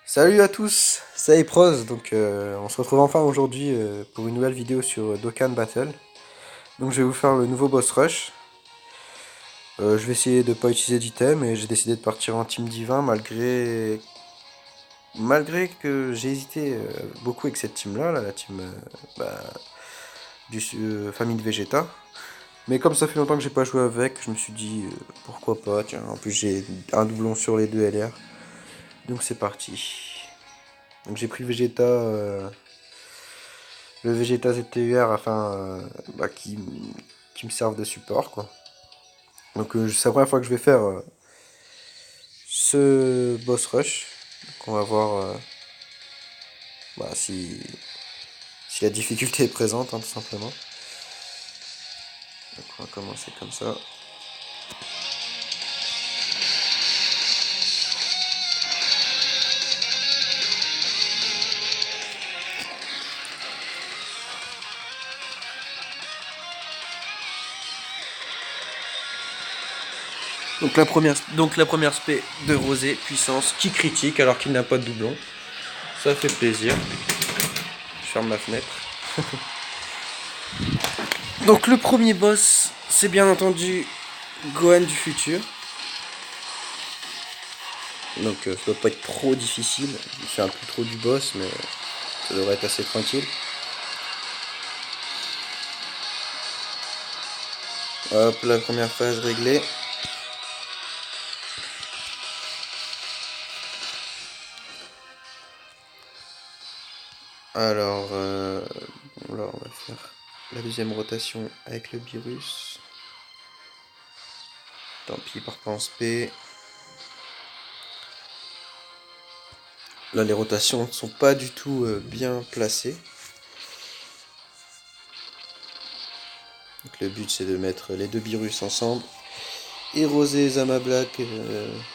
Salut à tous, c'est Pros. Donc on se retrouve enfin aujourd'hui pour une nouvelle vidéo sur Dokkan Battle. Donc je vais vous faire le nouveau boss rush. Je vais essayer de pas utiliser d'item et j'ai décidé de partir en team divin malgré que j'ai hésité beaucoup avec cette team là, la team famille de Vegeta. Mais comme ça fait longtemps que j'ai pas joué avec, je me suis dit pourquoi pas, tiens, en plus j'ai un doublon sur les deux LR. Donc c'est parti. Donc j'ai pris le Vegeta ZTUR afin qui me servent de support quoi. Donc c'est la première fois que je vais faire ce boss rush. Donc on va voir si la difficulté est présente hein, tout simplement. Donc on va commencer comme ça. Donc la première spé de Rosé, puissance, qui critique alors qu'il n'a pas de doublon. Ça fait plaisir. Je ferme ma fenêtre. Donc le premier boss, c'est bien entendu Gohan du futur. Donc ça doit pas être trop difficile. Il fait un peu trop du boss, mais ça devrait être assez tranquille. Hop, la première phase réglée. Alors, là, on va faire la deuxième rotation avec le virus. Tant pis, il part pas en spé. Là, les rotations ne sont pas du tout bien placées. Donc, le but, c'est de mettre les deux virus ensemble. Et Rosé et Zama Black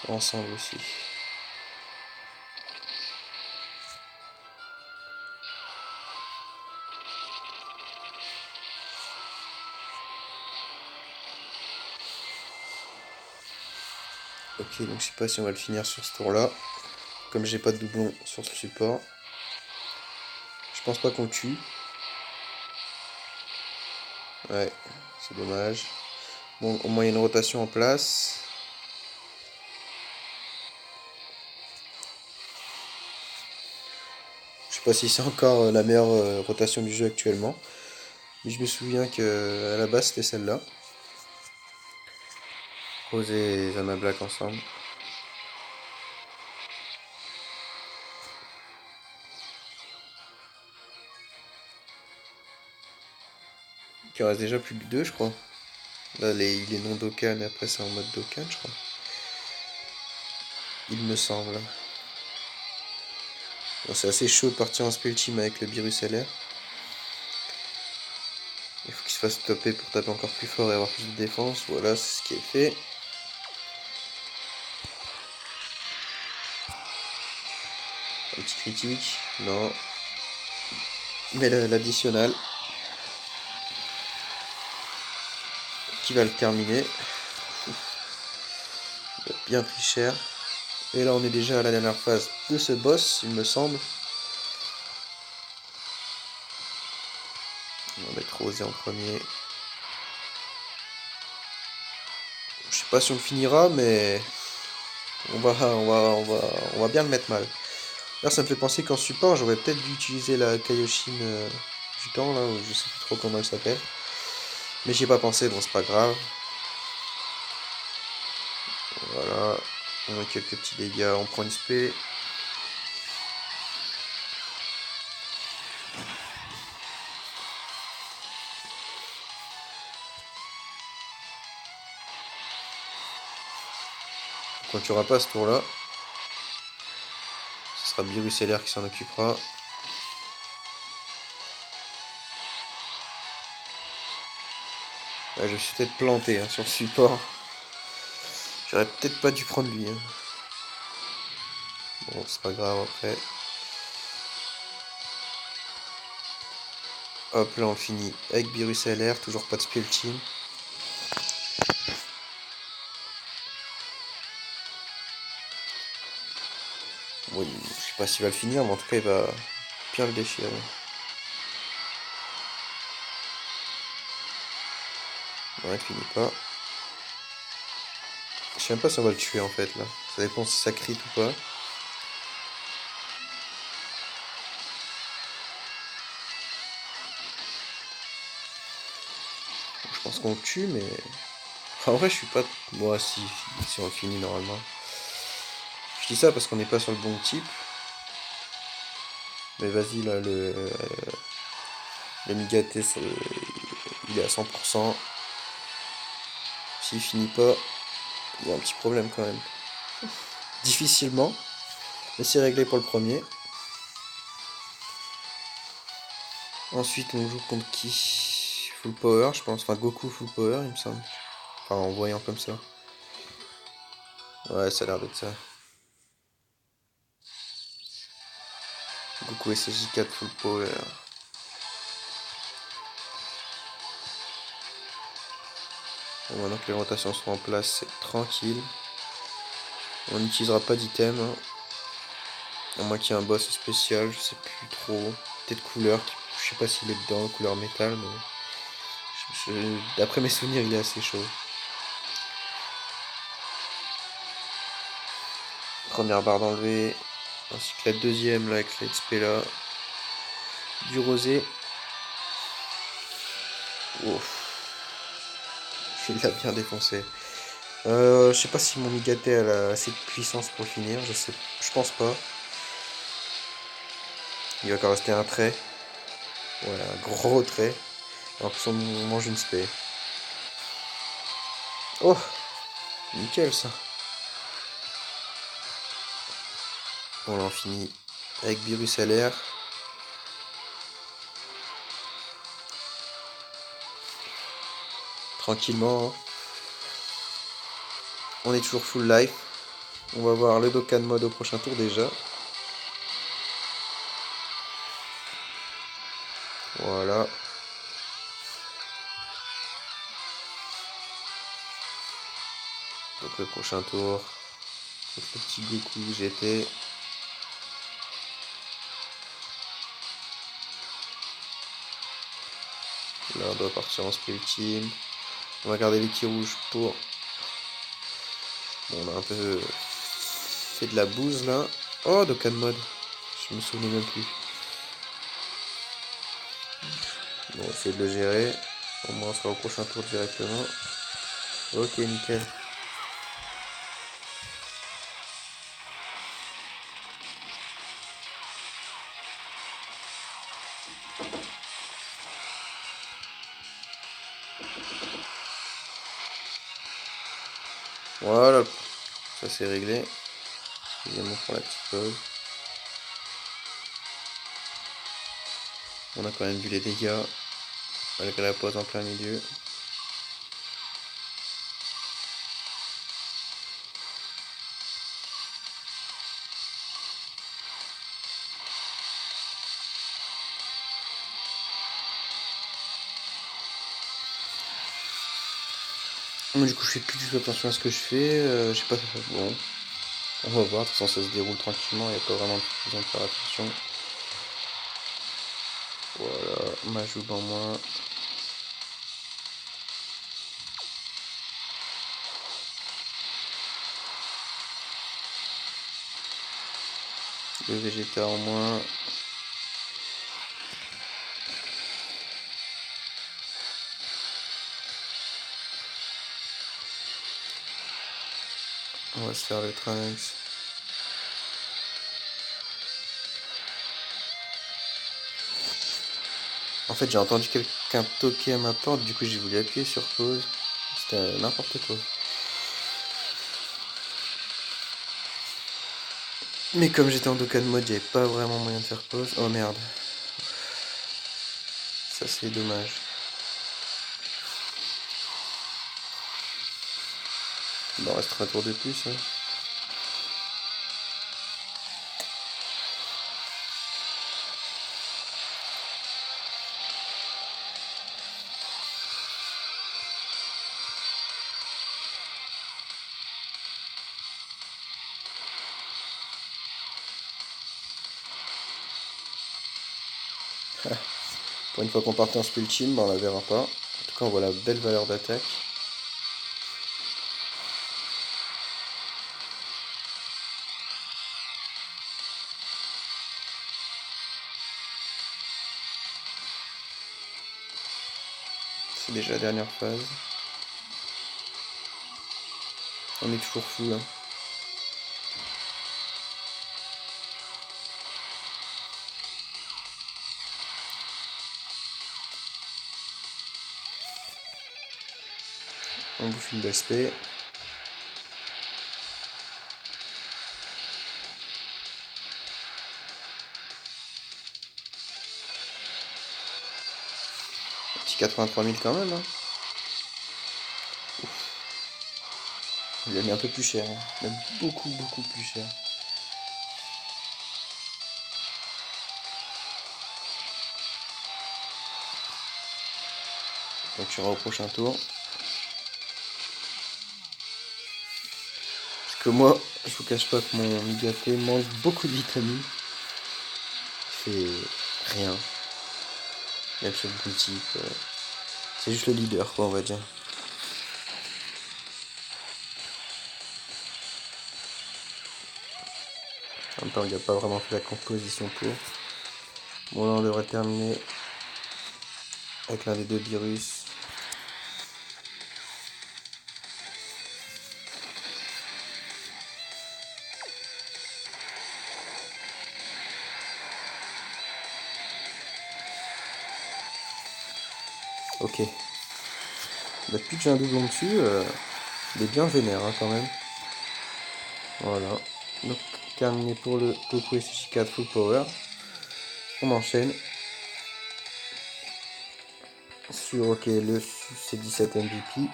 ensemble aussi. Ok, donc je sais pas si on va le finir sur ce tour-là. Comme j'ai pas de doublon sur ce support. Je pense pas qu'on le tue. Ouais, c'est dommage. Bon, au moins il y a une rotation en place. Je sais pas si c'est encore la meilleure rotation du jeu actuellement. Mais je me souviens que à la base c'était celle-là. Rosé et Zama Black ensemble. Il en reste déjà plus que deux, je crois. Là, il est non Dokkan et après c'est en mode Dokkan, je crois. Il me semble. Bon, c'est assez chaud de partir en Spell Team avec le Virus LR. Il faut qu'il se fasse stopper pour taper encore plus fort et avoir plus de défense. Voilà, c'est ce qui est fait. Un petit critique. Non. Mais l'additionnel. Qui va le terminer. Il a bien pris cher. Et là, on est déjà à la dernière phase de ce boss, il me semble. On va mettre Rosé en premier. Je sais pas si on le finira, mais on va bien le mettre mal. Là, ça me fait penser qu'en support, j'aurais peut-être dû utiliser la Kaioshin du temps, là, ou je sais plus trop comment elle s'appelle. Mais j'y ai pas pensé, donc c'est pas grave. Voilà. On a quelques petits dégâts, on prend une spé. Quand tu auras pas ce tour-là, ce sera Virus LR qui s'en occupera. Ouais, je me suis peut-être planté hein, sur le support. J'aurais peut-être pas dû prendre lui. Hein. Bon, c'est pas grave après. Hop, là on finit avec Virus LR, toujours pas de spell team. Oui, sais pas s'il va le finir, mais en tout cas il va bien le déchirer. Non, il finit pas. Je sais même pas si on va le tuer en fait là. Ça dépend si ça crit ou pas. Je pense qu'on le tue, mais en vrai je suis pas. Moi si on le finit normalement. Je dis ça parce qu'on n'est pas sur le bon type. Mais vas-y là le Migaté il est à 100%. S'il finit pas, il y a un petit problème quand même. Difficilement. Mais c'est réglé pour le premier. Ensuite, on joue contre qui? Full power, je pense. Enfin, Goku full power, il me semble. Enfin, en voyant comme ça. Ouais, ça a l'air d'être ça. Goku SSJ4 full power. Bon, maintenant que les rotations sont en place, c'est tranquille. On n'utilisera pas d'item. Hein. À moins qu'il y ait un boss spécial, je sais plus trop. Peut-être couleur, je sais pas s'il est dedans, couleur métal, mais d'après mes souvenirs, il est assez chaud. Première barre d'enlever, ainsi que la deuxième là avec l'XP là. Du rosé. Ouf, il l'a bien défoncé. Je sais pas si mon Migaté elle a assez de puissance pour finir, je pense pas. Il va encore rester un trait. Ouais, un gros trait. En plus on mange une spé. Oh, nickel ça. On en finit avec Virus LR. Tranquillement. Hein. On est toujours full life. On va voir le Dokkan mode au prochain tour déjà. Voilà. Donc le prochain tour. Donc le petit Goku GT. Là on doit partir en spé ultime. On va garder les petits rouges pour... Bon, on a un peu fait de la bouse là. Oh, Dokkan mode. Je me souvenais même plus. Bon, on va essayer de le gérer. Au moins on sera au prochain tour directement. Ok, nickel. Voilà, ça c'est réglé. Évidemment pour la petite pause. On a quand même vu les dégâts malgré la pause en plein milieu. Moi, du coup, je fais plus du tout attention à ce que je fais. Je sais pas. Bon, on va voir. De toute façon, ça se déroule tranquillement. Il n'y a pas vraiment besoin de faire attention. Voilà, ma joue en moins. Le Vegeta en moins. On va se faire le Trunks. En fait, j'ai entendu quelqu'un toquer à ma porte. Du coup, j'ai voulu appuyer sur pause. C'était n'importe quoi. Mais comme j'étais en Dokkan mode, il n'y avait pas vraiment moyen de faire pause. Oh merde. Ça, c'est dommage. Il en restera un tour de plus. Hein. Pour une fois qu'on partait en spell team, on la verra pas. En tout cas, on voit la belle valeur d'attaque. C'est déjà la dernière phase. On est toujours fou là. On bouffe une belle spé. Petit 83 000 quand même. Hein. Il a mis un peu plus cher. Hein. Même beaucoup plus cher. Donc tu iras au prochain tour. Parce que moi, je vous cache pas que mon Migaté mange beaucoup de vitamines. Il fait rien. Même sur le boutique. C'est juste le leader quoi on va dire. En même temps il n'a pas vraiment fait la composition pour. Bon là on devrait terminer avec l'un des deux virus. Ok. Depuis que j'ai un doublon dessus, il est bien vénère hein, quand même. Voilà. Donc terminé pour le Goku SG4 Full Power. On enchaîne sur ok le C17 MVP.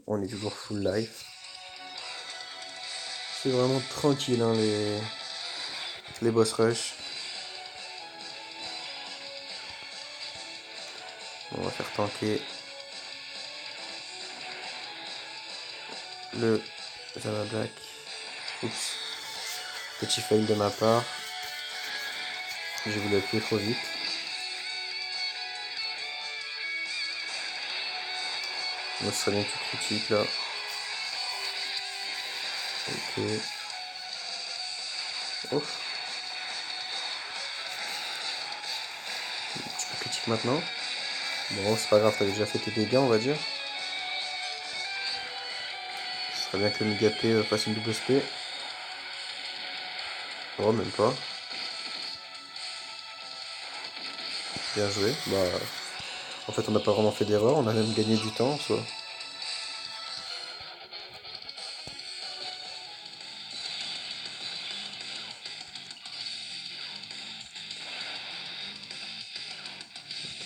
On est toujours full life. C'est vraiment tranquille hein, les boss rush. On va faire tanker le Zama Black. Oups. Petit fail de ma part. J'ai voulu appuyer trop vite. Moi, ce serait bien tout critique là. Ok. Ouf. Tu peux critique maintenant. Bon, c'est pas grave, t'avais déjà fait tes dégâts, on va dire. Ce serait bien que le Migapé fasse une double SP. Oh, même pas. Bien joué. Bah, en fait, on n'a pas vraiment fait d'erreur, on a même gagné du temps en soi.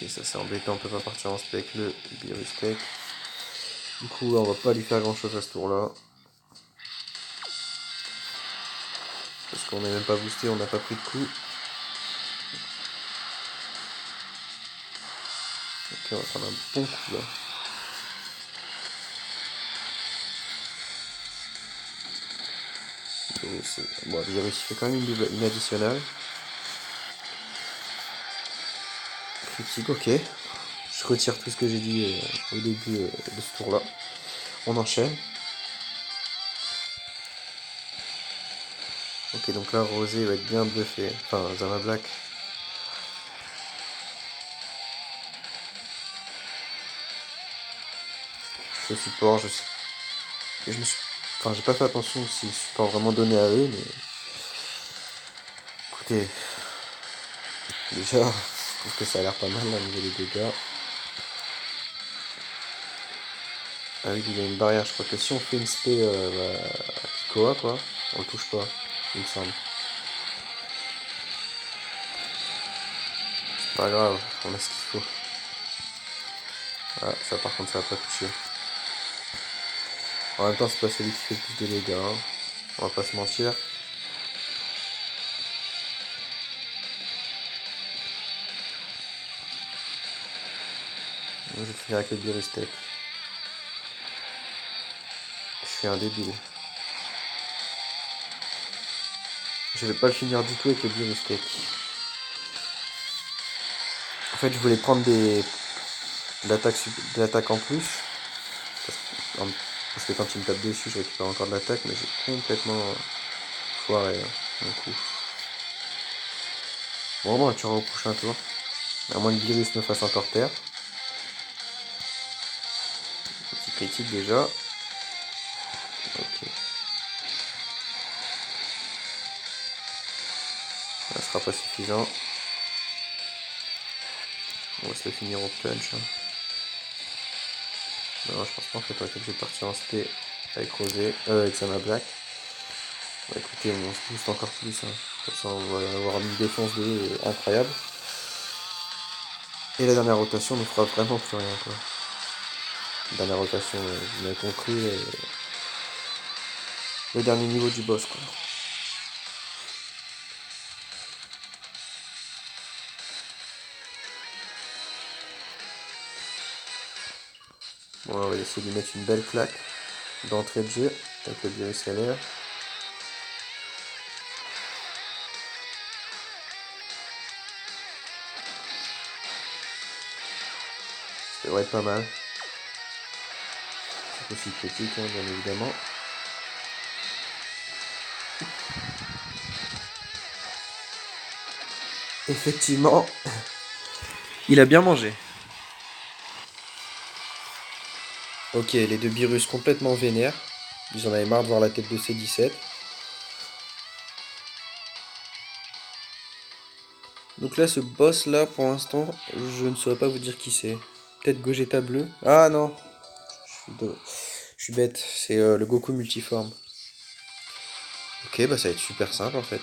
Ok, ça c'est embêtant, on peut pas partir en spec le Virus Tech. Du coup, on va pas lui faire grand chose à ce tour là. Parce qu'on n'est même pas boosté, on n'a pas pris de coup. Ok, on va prendre un bon coup là. Bon, Virus il fait quand même une additionnelle. Critique, ok. Je retire tout ce que j'ai dit au début de ce tour là. On enchaîne. Ok, donc là, Rosé va être bien bluffé. Enfin, Zama Black. Je support, je sais. Et je me suis. Enfin, j'ai pas fait attention si le support vraiment donné à eux, mais. Écoutez. Déjà, je trouve que ça a l'air pas mal là, au niveau des dégâts. Ah oui, il y a une barrière, je crois que si on fait une spé Kikoa, quoi, on le touche pas, il me semble. C'est pas grave, on a ce qu'il faut. Ah, ça par contre, ça va pas toucher. En même temps, c'est pas celui qui fait le plus de dégâts, hein. On va pas se mentir. Je vais finir avec le virus tech. Je suis un débile. Je vais pas le finir du tout avec le virus tech. En fait, je voulais prendre de l'attaque en plus. Parce que quand il me tape dessus, je récupère encore de l'attaque, mais j'ai complètement foiré mon coup. Bon, bon, tu repouches un tour. À moins que Virus me fasse encore terre. Petit critique déjà. Ok. Ça sera pas suffisant. On va se le finir au punch. Hein. Non, je pense pas en fait. On va être obligé de partir en SP avec Rosé. Avec Sama Black. Bah, écoutez, on se booste encore plus. Hein. Comme ça, on va avoir une défense de incroyable. Et la dernière rotation ne fera vraiment plus rien. Quoi. La dernière rotation, vous m'avez compris, le dernier niveau du boss. Quoi. Bon, on va essayer de lui mettre une belle claque d'entrée de jeu avec le virus LR. Ça devrait être pas mal. C'est aussi critique, hein, bien évidemment. Effectivement, il a bien mangé. Ok, les deux virus complètement vénères. Ils en avaient marre de voir la tête de C17. Donc là, ce boss là, pour l'instant, je ne saurais pas vous dire qui c'est. Peut-être Gogeta bleu. Ah non, je suis bête. C'est le Goku multiforme. Ok, bah ça va être super simple en fait.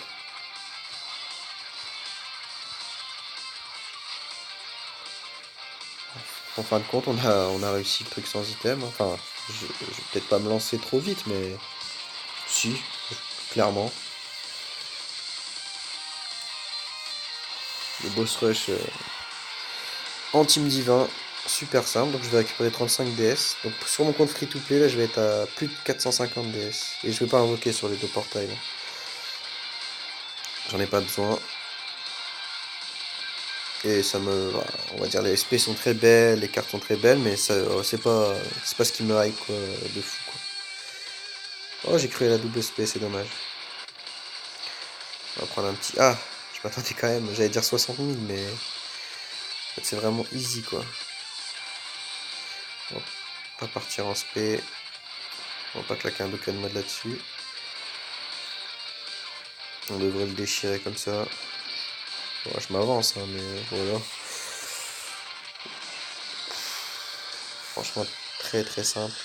En fin de compte, on a réussi le truc sans item. Enfin, je vais peut-être pas me lancer trop vite, mais si, clairement. Le boss rush en team divin, super simple. Donc je vais récupérer 35 DS. Donc sur mon compte free to play, là je vais être à plus de 450 DS. Et je vais pas invoquer sur les deux portails. Là. J'en ai pas besoin. Et ça me. Voilà, on va dire les SP sont très belles, les cartes sont très belles, mais ça c'est pas ce qui me hype quoi, de fou quoi. Oh j'ai cru à la double SP, c'est dommage. On va prendre un petit. Ah je m'attendais quand même, j'allais dire 60 000, mais en fait, c'est vraiment easy quoi. On va pas partir en SP. On va pas claquer un Dokkan mode là-dessus. On devrait le déchirer comme ça. Bon, je m'avance, hein, mais voilà. Franchement, très très simple.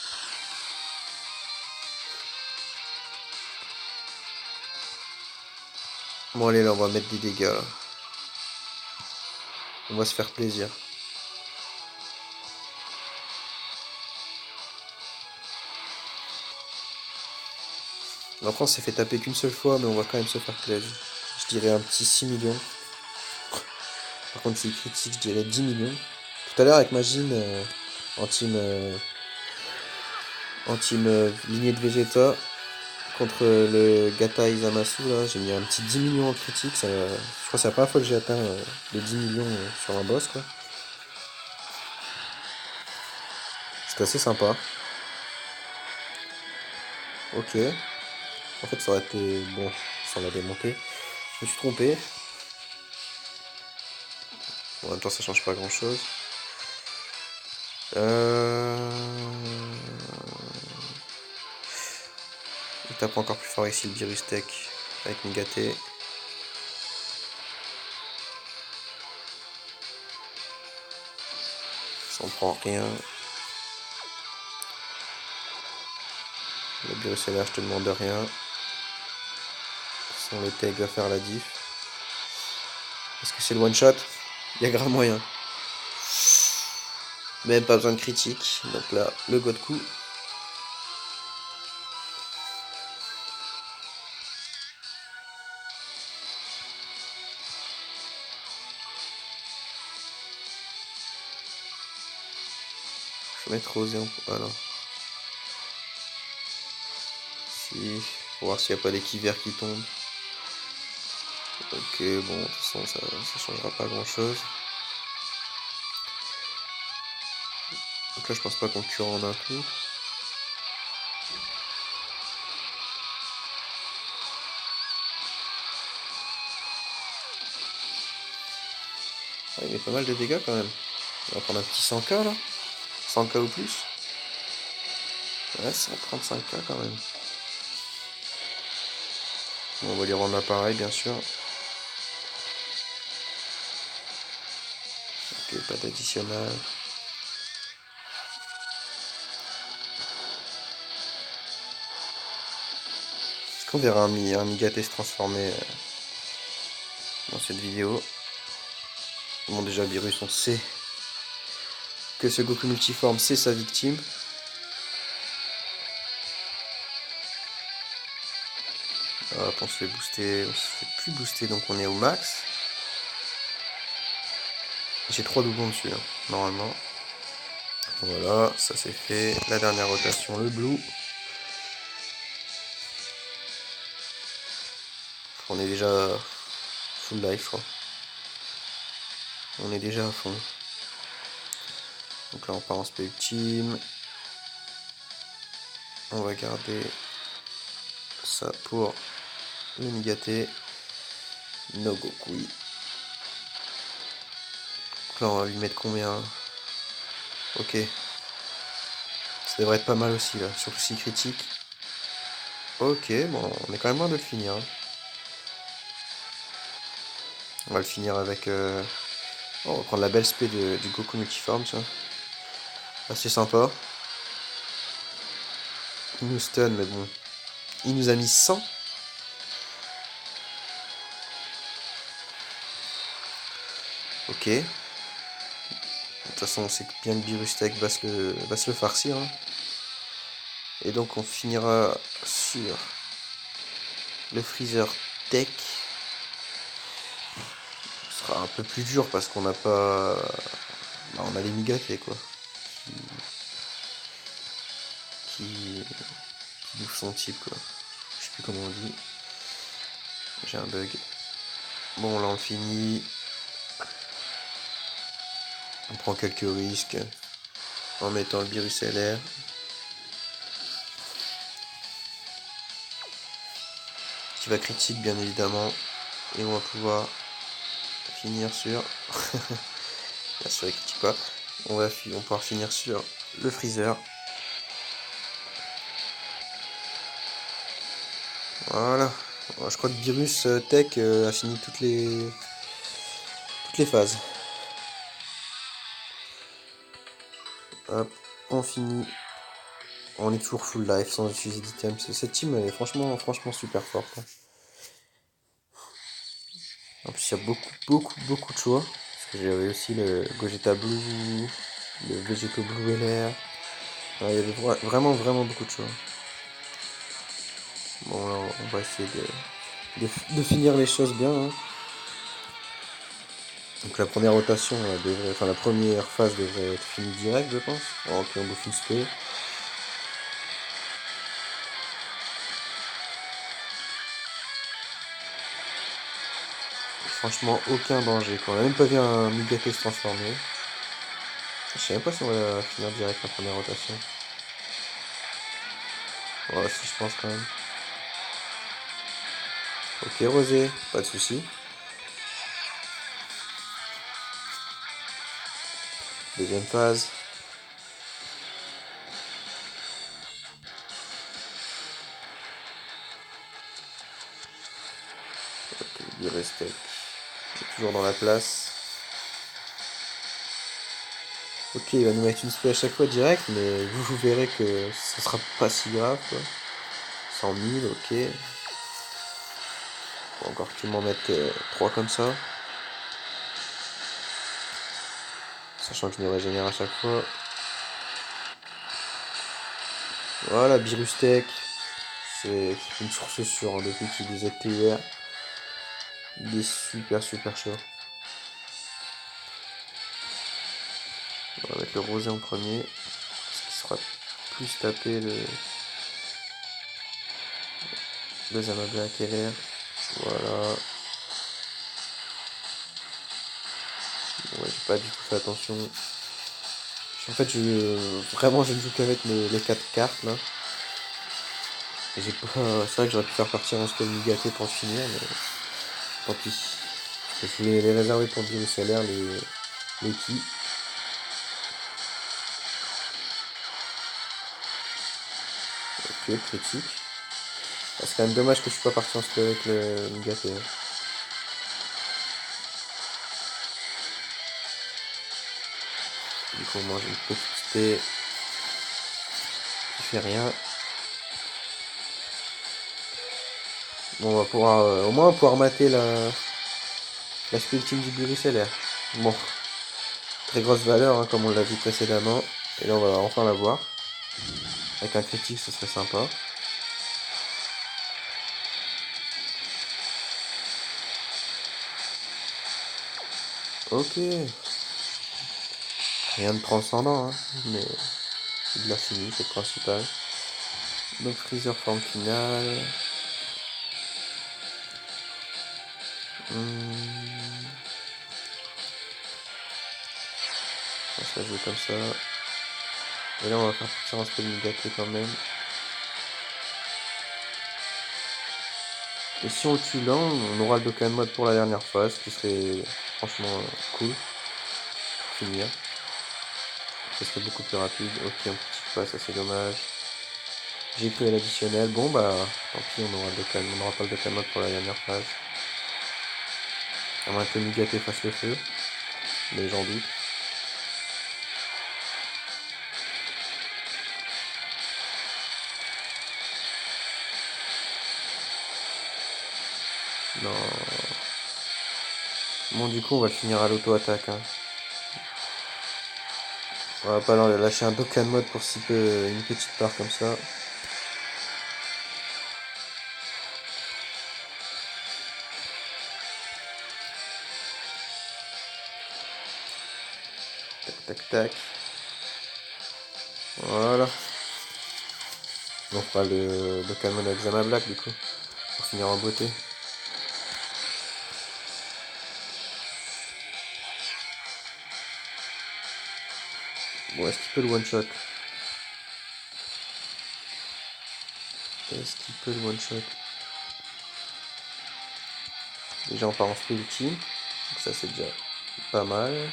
Bon, allez, là, on va mettre des dégâts. Là. On va se faire plaisir. Après, on s'est fait taper qu'une seule fois, mais on va quand même se faire plaisir. Je dirais un petit 6 millions. Par contre, s'il critique, je dirais 10 millions. Tout à l'heure, avec Magine, en team, lignée de Vegeta, contre le Gata Izamasu, là, j'ai mis un petit 10 millions en critique. Ça, je crois que c'est la première fois que j'ai atteint les 10 millions sur un boss, quoi. C'était assez sympa. Ok. En fait, ça aurait été bon sans la démonter. Je me suis trompé. Bon, en même temps, ça change pas grand chose. Euh... Il tape encore plus fort ici le virus tech avec Nigaté. Ça en prend rien. Le virus LR, je te demande rien. Sans le tag va faire la diff. Est-ce que c'est le one shot? Il y a grave moyen. Même pas besoin de critique. Donc là, le god coup. Je vais mettre Rosé en. Ah non. Si. Pour voir s'il n'y a pas l'équivaire qui tombe. Ok, bon, de toute façon, ça changera pas grand chose. Donc là, je pense pas qu'on cure en un coup. Ah, il met pas mal de dégâts quand même. On va prendre un petit 100k là. 100k ou plus. Ouais, 135k quand même. Bon, on va lui rendre l'appareil, bien sûr. Ok, pas d'additionnel. Est-ce qu'on verra un Migaté se transformer dans cette vidéo? Bon, déjà, Virus, on sait que ce Goku multiforme, c'est sa victime. Hop, on se fait booster, on se fait plus booster, donc on est au max. J'ai 3 doublons dessus, hein, normalement. Voilà, ça c'est fait. La dernière rotation, le blue. On est déjà full life, je crois. On est déjà à fond. Donc là, on part en spé ultime. On va garder ça pour le Migaté. No Gokui. Donc là, on va lui mettre combien? Ok. Ça devrait être pas mal aussi, là. Surtout si critique. Ok, bon, on est quand même loin de le finir, hein. On va le finir avec... on va prendre la belle spé du Goku multiforme, ça. Assez sympa. Il nous stun, mais bon. Il nous a mis 100. Ok. De toute façon, on sait bien que Birustech va se le farcir, hein. Et donc, on finira sur le Freezer Tech. Ce sera un peu plus dur parce qu'on n'a pas... Bah, on a les Migatés, quoi. Qui bouffent son type, quoi. Je sais plus comment on dit. J'ai un bug. Bon, là, on finit. On prend quelques risques en mettant le virus LR. Qui va critique, bien évidemment. Et on va pouvoir finir sur... Bien sûr, il critique pas. On va pouvoir finir sur le freezer. Voilà. Je crois que Virus Tech a fini toutes les phases. Hop, on finit. On est toujours full life sans utiliser d'items. Cette team elle est franchement super forte, hein. En plus, il y a beaucoup de choix. Parce que j'avais aussi le Gogeta Blue, le Vegeto Blue LR. Ouais, il y avait vraiment beaucoup de choix. Bon, là, on va essayer de finir les choses bien, hein. Donc la première rotation, enfin la première phase devrait être finie direct, je pense. En puis on bouffe une spé. Franchement, aucun danger, quoi. On a même pas vu un Migaté se transformer. Je sais même pas si on va finir direct la première rotation. Ouais, si, je pense quand même. Ok, Rosé, pas de soucis. Deuxième phase. Ok, Birustech. Toujours dans la place. Ok, il va nous mettre une spé à chaque fois direct, mais vous verrez que ça sera pas si grave, quoi. 100 000, ok. Faut encore qu'il m'en mette 3 comme ça. Sachant que je me régénère à chaque fois. Voilà, Birustech. C'est une source sûre, hein, depuis qu'il nous a été hier. Il est super chaud. On va mettre le rosé en premier. Parce qu'il sera plus tapé le Zama Black LR. Voilà. pas du tout fait attention. En fait, vraiment, je ne joue qu'avec les 4 cartes là. Et j'ai pas. C'est vrai que j'aurais pu faire partir un spell gâté pour le finir, mais tant pis. Je voulais les réserver pour le salaire, les qui. Ok, critique. Ah, c'est quand même dommage que je suis pas parti en spell avec le gâté. Hein. Du coup, on mange une petite spé qui fait rien. Bon, on va pouvoir, au moins pouvoir mater la spé ultime du Buruselaire. Bon, très grosse valeur, hein, comme on l'a vu précédemment. Et là, on va enfin la voir. Avec un critique, ce serait sympa. Ok. Rien de transcendant, hein, mais c'est de la chimie, c'est le principal. Donc Freezer forme finale. On va se la jouer comme ça. Et là on va faire partir un spell gâté quand même. Et si on le tue là, on aura le Dokkan mode pour la dernière phase, ce qui serait franchement cool pour finir. Ça serait beaucoup plus rapide. Ok, un petit pas, ça c'est dommage. J'ai cru à l'additionnel. Bon bah, tant pis, on n'aura pas le Dokkan mode pour la dernière phase. À moins que Mugaté fasse le feu, mais j'en doute. Non. Bon, du coup, on va le finir à l'auto-attaque. Hein. On va pas lâcher un Dokkan mode pour si peu une petite part comme ça. Tac, tac, tac. Voilà. On fera le Dokkan mode avec Zama Black du coup. Pour finir en beauté. Bon, est-ce qu'il peut le one-shot? Est-ce qu'il peut le one-shot? Déjà, on part en spell ultime. Donc ça, c'est déjà pas mal.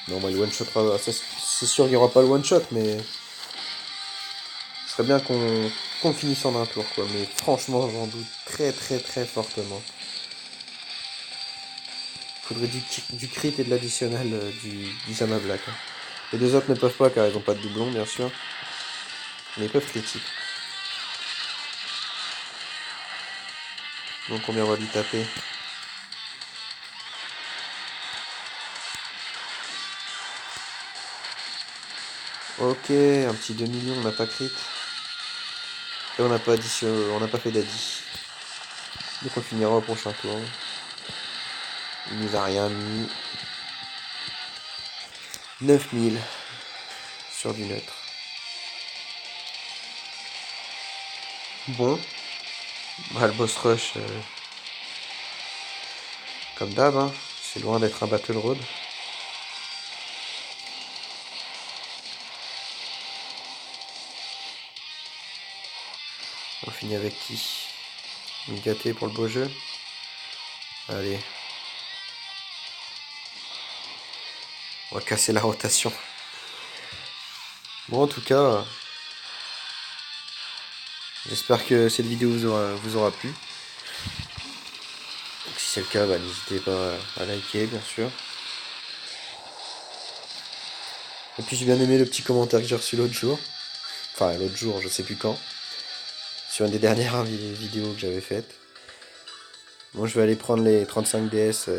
Non, bah, il one-shotera. C'est sûr qu'il n'y aura pas le one-shot, mais ce serait bien qu'on finisse en un tour, quoi. Mais franchement, j'en doute très, très, très fortement. Faudrait du crit et de l'additionnel du Zama Black. Hein. Les deux autres ne peuvent pas car ils n'ont pas de doublon, bien sûr. Mais ils peuvent critique. Donc combien on va lui taper? Ok, un petit 2 millions, on n'a pas crit. Et on n'a pas fait d'addi. Donc on finira au prochain tour. Il nous a rien mis. 9000 sur du neutre. Bon, bah, le boss rush, comme d'hab, hein, c'est loin d'être un battle road. On finit avec qui? Migaté pour le beau jeu. Allez. On va casser la rotation. Bon, en tout cas, j'espère que cette vidéo vous aura plu. Donc, si c'est le cas, bah, n'hésitez pas à liker, bien sûr. Et puis j'ai bien aimé le petit commentaire que j'ai reçu l'autre jour. Enfin, l'autre jour, je sais plus quand. Sur une des dernières vidéos que j'avais faites. Bon, je vais aller prendre les 35 DS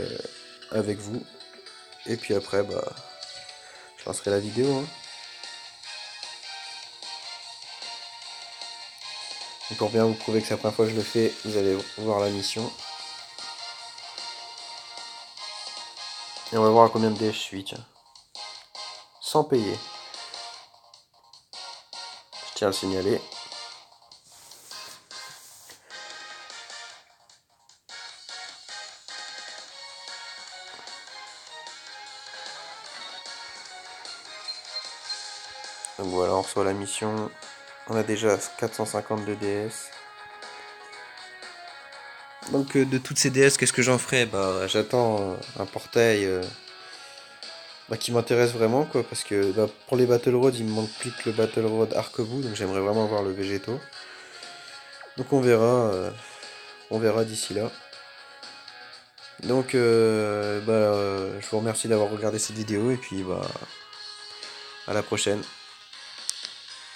avec vous. Et puis après, bah, je lancerai la vidéo. Hein. Et pour bien vous prouver que c'est la première fois que je le fais, vous allez voir la mission. Et on va voir à combien de DS je suis, tiens. Sans payer. Je tiens à le signaler. Donc voilà, on reçoit la mission. On a déjà 452 DS. Donc de toutes ces DS, qu'est-ce que j'en ferai? Bah j'attends un portail qui m'intéresse vraiment quoi, parce que pour les Battle Road, il me manque plus que le Battle Road Arquebus, donc j'aimerais vraiment voir le Végéto. Donc on verra d'ici là. Donc je vous remercie d'avoir regardé cette vidéo et puis à la prochaine.